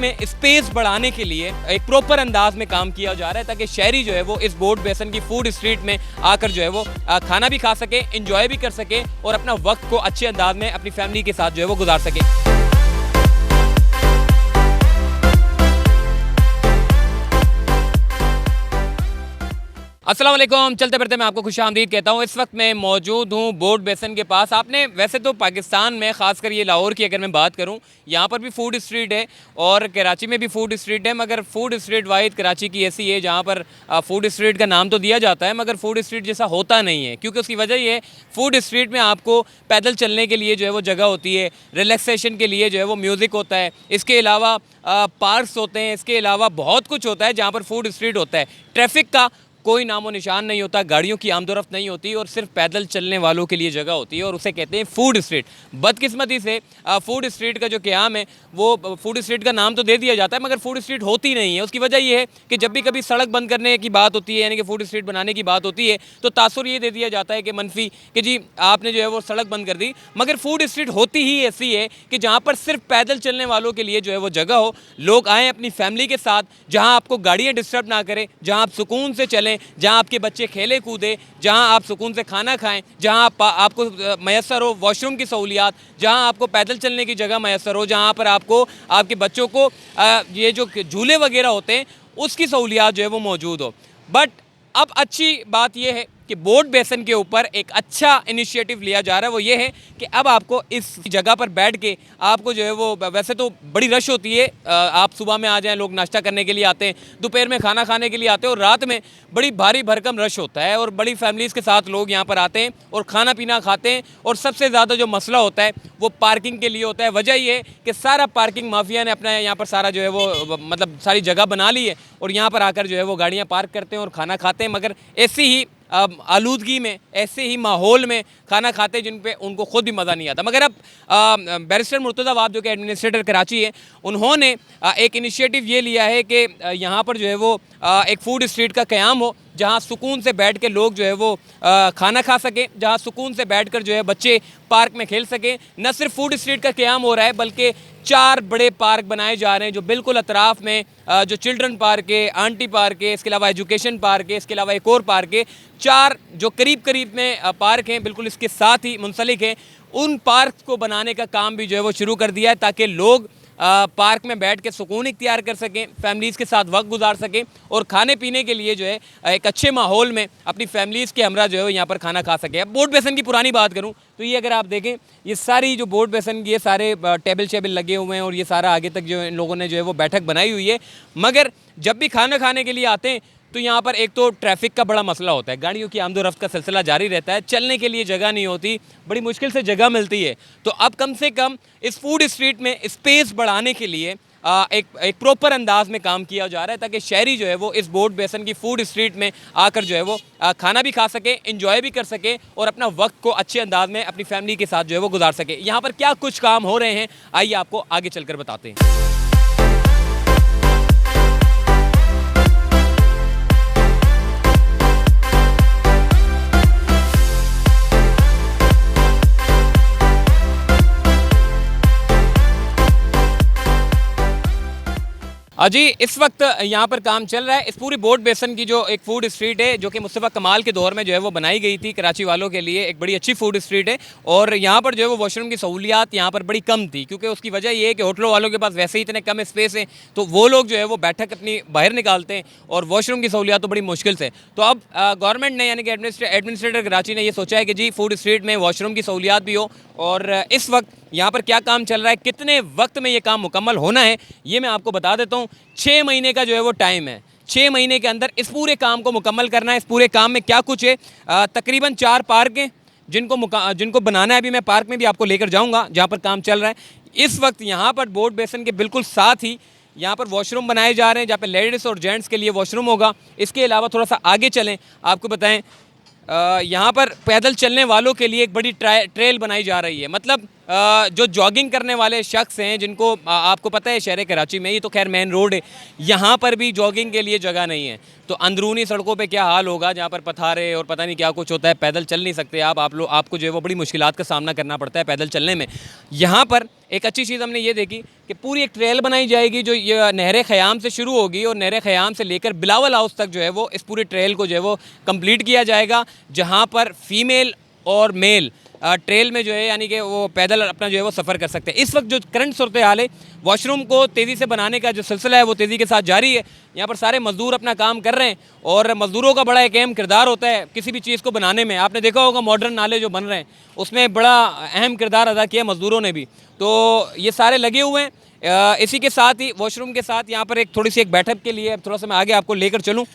में स्पेस बढ़ाने के लिए एक प्रॉपर अंदाज में काम किया जा रहा है ताकि शहरी जो है वो इस बोट बेसन की फूड स्ट्रीट में आकर जो है वो खाना भी खा सके, एंजॉय भी कर सके और अपना वक्त को अच्छे अंदाज में अपनी फैमिली के साथ जो है वो गुजार सके। अस्सलाम वालेकुम, चलते बढ़ते मैं आपको खुशामदीद कहता हूँ। इस वक्त मैं मौजूद हूँ बोट बेसन के पास। आपने वैसे तो पाकिस्तान में ख़ासकर ये लाहौर की अगर मैं बात करूँ, यहाँ पर भी फूड स्ट्रीट है और कराची में भी फूड स्ट्रीट है, मगर फूड स्ट्रीट वाहिद कराची की ऐसी है जहाँ पर फूड स्ट्रीट का नाम तो दिया जाता है मगर फूड स्ट्रीट जैसा होता नहीं है। क्योंकि उसकी वजह ये है, फूड स्ट्रीट में आपको पैदल चलने के लिए जो है वो जगह होती है, रिलैक्सेशन के लिए जो है वो म्यूज़िक होता है, इसके अलावा पार्क्स होते हैं, इसके अलावा बहुत कुछ होता है जहाँ पर फूड स्ट्रीट होता है। ट्रैफिक का कोई नामो निशान नहीं होता, गाड़ियों की आमदोरफ्त नहीं होती और सिर्फ पैदल चलने वालों के लिए जगह होती है और उसे कहते हैं फूड स्ट्रीट। बदकिस्मती से फूड स्ट्रीट का जो क़याम है वो फूड स्ट्रीट का नाम तो दे दिया जाता है मगर फूड स्ट्रीट होती नहीं है। उसकी वजह ये है कि जब भी कभी सड़क बंद करने की बात होती है, यानी कि फूड स्ट्रीट बनाने की बात होती है, तो तासुर ये दे दिया जाता है कि मनफी कि जी आपने जो है वो सड़क बंद कर दी। मगर फूड स्ट्रीट होती ही ऐसी है कि जहाँ पर सिर्फ पैदल चलने वालों के लिए जो है वो जगह हो, लोग आएँ अपनी फैमिली के साथ, जहाँ आपको गाड़ियाँ डिस्टर्ब ना करें, जहाँ आप सुकून से चलें, जहाँ आपके बच्चे खेले कूदे, जहां आप सुकून से खाना खाएं, जहां आपको मैसर हो वॉशरूम की सहूलियात, जहां आपको पैदल चलने की जगह मैसर हो, जहां पर आपको आपके बच्चों को ये जो झूले वगैरह होते हैं उसकी सहूलियात जो है वो मौजूद हो। बट अब अच्छी बात यह है कि बोट बेसन के ऊपर एक अच्छा इनिशिएटिव लिया जा रहा है। वो ये है कि अब आपको इस जगह पर बैठ के आपको जो है वो, वैसे तो बड़ी रश होती है, आप सुबह में आ जाएं, लोग नाश्ता करने के लिए आते हैं, दोपहर में खाना खाने के लिए आते हैं और रात में बड़ी भारी भरकम रश होता है और बड़ी फैमिलीज़ के साथ लोग यहाँ पर आते हैं और खाना पीना खाते हैं। और सबसे ज़्यादा जो मसला होता है वो पार्किंग के लिए होता है। वजह ये है कि सारा पार्किंग माफिया ने अपना यहाँ पर सारा जो है वो मतलब सारी जगह बना ली है और यहाँ पर आकर जो है वो गाड़ियाँ पार्क करते हैं और खाना खाते हैं, मगर ऐसी ही आलूदगी में, ऐसे ही माहौल में खाना खाते हैं जिन पे उनको खुद भी मज़ा नहीं आता। मगर अब बैरिस्टर मुर्तज़ा वाब जो कि एडमिनिस्ट्रेटर कराची है, उन्होंने एक इनिशिएटिव ये लिया है कि यहाँ पर जो है वो एक फ़ूड स्ट्रीट का क़याम हो जहाँ सुकून से बैठ के लोग जो है वो खाना खा सकें, जहाँ सुकून से बैठकर जो है बच्चे पार्क में खेल सकें। न सिर्फ फूड स्ट्रीट का क़याम हो रहा है बल्कि 4 बड़े पार्क बनाए जा रहे हैं जो बिल्कुल अतराफ़ में जो चिल्ड्रन पार्क है, आंटी पार्क है, इसके अलावा एजुकेशन पार्क है, इसके अलावा एक और पार्क है। 4 जो करीब करीब में पार्क हैं, बिल्कुल इसके साथ ही मुंसलिक हैं। उन पार्क को बनाने का काम भी जो है वो शुरू कर दिया है ताकि लोग पार्क में बैठ के सुकून इख्तियार कर सकें, फैमिलीज़ के साथ वक्त गुजार सकें और खाने पीने के लिए जो है एक अच्छे माहौल में अपनी फैमिलीज़ के हमरा जो है यहाँ पर खाना खा सकें। अब बोट बेसन की पुरानी बात करूँ तो ये अगर आप देखें, ये सारी जो बोट बेसन की ये सारे टेबल शेबल लगे हुए हैं और ये सारा आगे तक जो इन लोगों ने जो है वो बैठक बनाई हुई है। मगर जब भी खाना खाने के लिए आते हैं तो यहाँ पर एक तो ट्रैफिक का बड़ा मसला होता है, गाड़ियों की आमदोरफ्त का सिलसिला जारी रहता है, चलने के लिए जगह नहीं होती, बड़ी मुश्किल से जगह मिलती है। तो अब कम से कम इस फूड स्ट्रीट में स्पेस बढ़ाने के लिए एक प्रॉपर अंदाज में काम किया जा रहा है ताकि शहरी जो है वो इस बोट बेसन की फूड स्ट्रीट में आकर जो है वो खाना भी खा सके, एंजॉय भी कर सके और अपना वक्त को अच्छे अंदाज में अपनी फैमिली के साथ जो है वो गुजार सके। यहाँ पर क्या कुछ काम हो रहे हैं आइए आपको आगे चलकर बताते हैं। जी इस वक्त यहाँ पर काम चल रहा है। इस पूरी बोट बेसन की जो एक फ़ूड स्ट्रीट है जो कि मुस्तफ़ा कमाल के दौर में जो है वो बनाई गई थी कराची वालों के लिए, एक बड़ी अच्छी फ़ूड स्ट्रीट है और यहाँ पर जो है वो वॉशरूम की सहूलियात यहाँ पर बड़ी कम थी क्योंकि उसकी वजह ये है कि होटलों वालों के पास वैसे ही इतने कम स्पेस हैं तो वो लोग जो है वो बैठक अपनी बाहर निकालते हैं और वॉशरूम की सहूलियात तो बड़ी मुश्किल से। तो अब गवर्नमेंट ने यानी कि एडमिनिस्ट्रेटर कराची ने ये सोचा है कि जी फ़ूड स्ट्रीट में वॉशरूम की सहूलियात भी हो और इस वक्त यहाँ पर क्या काम चल रहा है, कितने वक्त में ये काम मुकम्मल होना है ये मैं आपको बता देता हूँ। 6 महीने का जो है वो टाइम है। 6 महीने के अंदर इस पूरे काम को मुकम्मल करना है। इस पूरे काम में क्या कुछ है, तकरीबन 4 पार्क हैं जिनको बनाना है। अभी मैं पार्क में भी आपको लेकर जाऊँगा जहाँ पर काम चल रहा है। इस वक्त यहाँ पर बोट बेसन के बिल्कुल साथ ही यहाँ पर वॉशरूम बनाए जा रहे हैं जहाँ पर लेडीज़ और जेंट्स के लिए वॉशरूम होगा। इसके अलावा थोड़ा सा आगे चलें, आपको बताएं यहाँ पर पैदल चलने वालों के लिए एक बड़ी ट्रेल बनाई जा रही है। मतलब जो जॉगिंग करने वाले शख्स हैं जिनको आपको पता है शहर कराची में, ये तो खैर मेन रोड है, यहाँ पर भी जॉगिंग के लिए जगह नहीं है। तो अंदरूनी सड़कों पे क्या हाल होगा, जहाँ पर पथारे और पता नहीं क्या कुछ होता है, पैदल चल नहीं सकते आप लोग, आपको जो है वो बड़ी मुश्किलात का सामना करना पड़ता है पैदल चलने में। यहाँ पर एक अच्छी चीज़ हमने ये देखी कि पूरी एक ट्रेल बनाई जाएगी जो ये नहर ख़याम से शुरू होगी और नहर ख़याम से लेकर बिलावल हाउस तक जो है वो इस पूरी ट्रेल को जो है वो कंप्लीट किया जाएगा, जहाँ पर फीमेल और मेल ट्रेल में जो है यानी कि वो पैदल अपना जो है वो सफ़र कर सकते हैं। इस वक्त जो करंट सूरत हाल है, वॉशरूम को तेज़ी से बनाने का जो सिलसिला है वो तेज़ी के साथ जारी है। यहाँ पर सारे मज़दूर अपना काम कर रहे हैं और मज़दूरों का बड़ा एक अहम किरदार होता है किसी भी चीज़ को बनाने में। आपने देखा होगा मॉडर्न नाले जो बन रहे हैं उसमें बड़ा अहम किरदार अदा किया मज़दूरों ने भी। तो ये सारे लगे हुए हैं। इसी के साथ ही वॉशरूम के साथ यहाँ पर एक थोड़ी सी एक बैठक के लिए थोड़ा सा मैं आगे आपको लेकर चलूँ।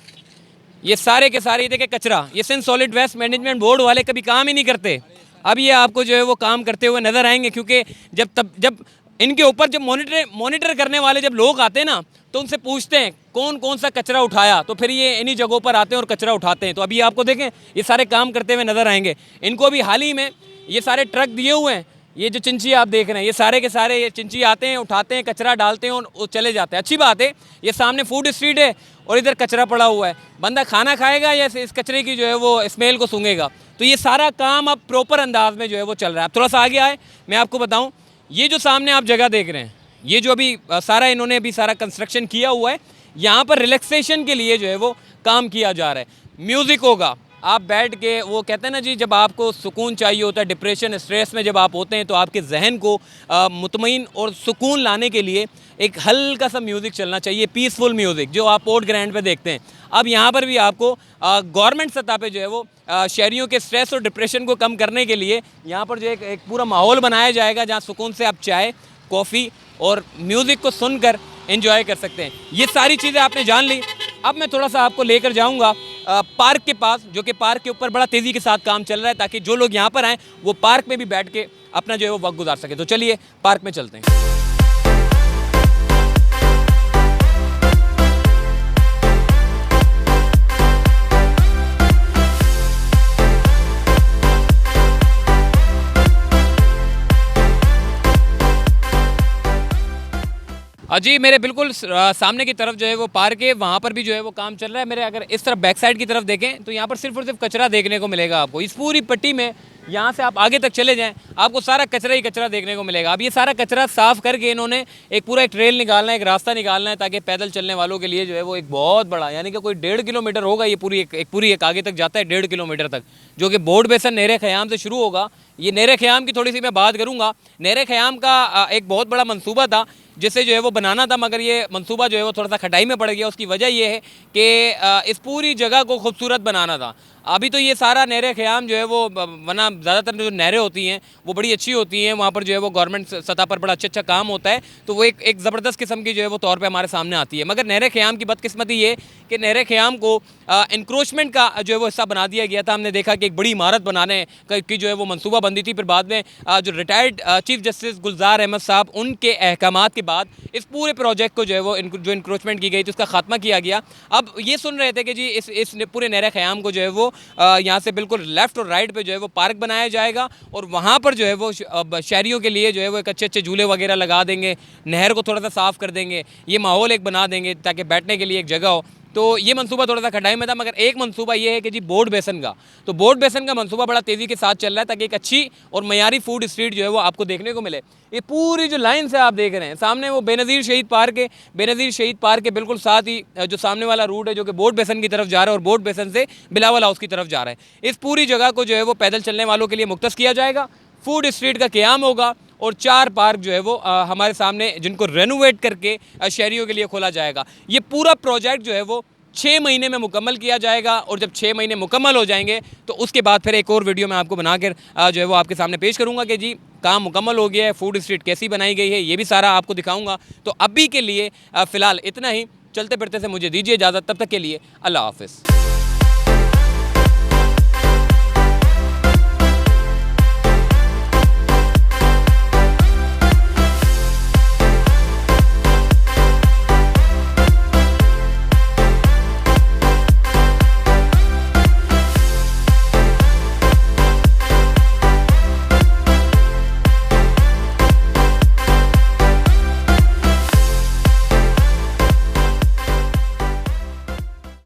ये सारे के सारे देखे कचरा, ये Sindh solid waste management board वाले कभी काम ही नहीं करते। अब ये आपको जो है वो काम करते हुए नज़र आएंगे, क्योंकि जब इनके ऊपर जब मॉनिटर करने वाले जब लोग आते हैं ना, तो उनसे पूछते हैं कौन कौन सा कचरा उठाया, तो फिर ये इन्हीं जगहों पर आते हैं और कचरा उठाते हैं। तो अभी आपको देखें ये सारे काम करते हुए नज़र आएंगे। इनको अभी हाल ही में ये सारे ट्रक दिए हुए हैं, ये जो चिंची आप देख रहे हैं, ये सारे के सारे ये चिंची आते हैं, उठाते हैं, कचरा डालते हैं और चले जाते हैं। अच्छी बात है, ये सामने फूड स्ट्रीट है और इधर कचरा पड़ा हुआ है। बंदा खाना खाएगा या इस कचरे की जो है वो स्मेल को सूंघेगा। तो ये सारा काम अब प्रॉपर अंदाज में जो है वो चल रहा है। अब थोड़ा सा आगे आए, मैं आपको बताऊँ, ये जो सामने आप जगह देख रहे हैं, ये जो अभी सारा इन्होंने अभी सारा कंस्ट्रक्शन किया हुआ है, यहाँ पर रिलैक्सेशन के लिए जो है वो काम किया जा रहा है। म्यूज़िक होगा, आप बैठ के, वो कहते हैं ना जी, जब आपको सुकून चाहिए होता है, डिप्रेशन स्ट्रेस में जब आप होते हैं, तो आपके जहन को मुतमईन और सुकून लाने के लिए एक हल्का सा म्यूज़िक चलना चाहिए, पीसफुल म्यूज़िक जो आप पोर्ट ग्रैंड पे देखते हैं। अब यहाँ पर भी आपको गवर्नमेंट सतह पे जो है वो शहरियों के स्ट्रेस और डिप्रेशन को कम करने के लिए यहाँ पर जो एक पूरा माहौल बनाया जाएगा, जहाँ सुकून से आप चाय, कॉफ़ी और म्यूज़िक को सुनकर एंजॉय कर सकते हैं। ये सारी चीज़ें आपने जान ली। अब मैं थोड़ा सा आपको लेकर जाऊंगा पार्क के पास, जो कि पार्क के ऊपर बड़ा तेज़ी के साथ काम चल रहा है, ताकि जो लोग यहाँ पर आएँ वो पार्क में भी बैठ के अपना जो है वो वक्त गुजार सके। तो चलिए पार्क में चलते हैं। जी, मेरे बिल्कुल सामने की तरफ जो है वो पार्क है, वहाँ पर भी जो है वो काम चल रहा है। मेरे अगर इस तरफ बैक साइड की तरफ देखें तो यहाँ पर सिर्फ और सिर्फ कचरा देखने को मिलेगा आपको। इस पूरी पट्टी में यहाँ से आप आगे तक चले जाएं, आपको सारा कचरा ही कचरा देखने को मिलेगा। अब ये सारा कचरा साफ़ करके इन्होंने एक ट्रेल निकालना है, एक रास्ता निकालना है, ताकि पैदल चलने वालों के लिए जो है वो एक बहुत बड़ा, यानी कि कोई 1.5 किलोमीटर होगा, ये पूरी एक आगे तक जाता है 1.5 किलोमीटर तक, जो कि बोर्ड बेसन नहर ख़याम से शुरू होगा। ये नहर ख़याम की थोड़ी सी मैं बात करूँगा। नहर ख़याम का एक बहुत बड़ा मनसूबा था जिसे जो है वो बनाना था, मगर ये मंसूबा जो है वो थोड़ा सा खटाई में पड़ गया। उसकी वजह ये है कि इस पूरी जगह को खूबसूरत बनाना था। अभी तो ये सारा नहर ख़याम जो है वो, वरना ज़्यादातर जो नहरें होती हैं वो बड़ी अच्छी होती हैं, वहाँ पर जो है वो गवर्नमेंट सतह पर बड़ा अच्छा काम होता है, तो वो एक ज़बरदस्त किस्म की जो है वो तौर पे हमारे सामने आती है। मगर नहर ख़याम की बदकिस्मती ये कि नहर ख़याम को इंक्रोचमेंट का जो है वो हिस्सा बना दिया गया था। हमने देखा कि एक बड़ी इमारत बनाने की जो है वो मनसूबा बंदी थी, फिर बाद में जो रिटायर्ड चीफ जस्टिस गुलजार अहमद साहब, उनके अहकामात के बाद इस पूरे प्रोजेक्ट को जो है वो जो इंक्रोचमेंट की गई थी उसका खात्मा किया गया। अब ये सुन रहे थे कि जी इस पूरे नहर ख़याम को जो है वो यहाँ से बिल्कुल लेफ़्ट और राइट पे जो है वो पार्क बनाया जाएगा, और वहाँ पर जो है वो शहरियों के लिए जो है वो एक अच्छे झूले वगैरह लगा देंगे, नहर को थोड़ा सा साफ़ कर देंगे, ये माहौल एक बना देंगे ताकि बैठने के लिए एक जगह हो। तो ये मंसूबा थोड़ा सा खटाई में था, मगर एक मंसूबा ये है कि जी बोर्ड बेसन का, तो बोर्ड बेसन का मंसूबा बड़ा तेज़ी के साथ चल रहा है, ताकि एक अच्छी और मयारी फूड स्ट्रीट जो है वो आपको देखने को मिले। ये पूरी जो लाइन से आप देख रहे हैं सामने, वो बेनज़ीर शहीद पार्क है। बेनज़ीर शहीद पार्क के बिल्कुल साथ ही जो सामने वाला रूट है जो कि बोर्ड बेसन की तरफ जा रहा है, और बोर्ड बेसन से बिलावल हाउस की तरफ जा रहा है। इस पूरी जगह को जो है वो पैदल चलने वालों के लिए मुख्तस किया जाएगा। फूड स्ट्रीट का क़याम होगा और 4 पार्क जो है वो हमारे सामने, जिनको रेनोवेट करके शहरियों के लिए खोला जाएगा। ये पूरा प्रोजेक्ट जो है वो 6 महीने में मुकम्मल किया जाएगा, और जब 6 महीने मुकम्मल हो जाएंगे तो उसके बाद फिर एक और वीडियो मैं आपको बनाकर जो है वो आपके सामने पेश करूंगा कि जी काम मुकम्मल हो गया है, फूड स्ट्रीट कैसी बनाई गई है, ये भी सारा आपको दिखाऊंगा। तो अभी के लिए फ़िलहाल इतना ही। चलते फिरते से मुझे दीजिए इजाज़त, तब तक के लिए अल्लाह हाफ़िज़।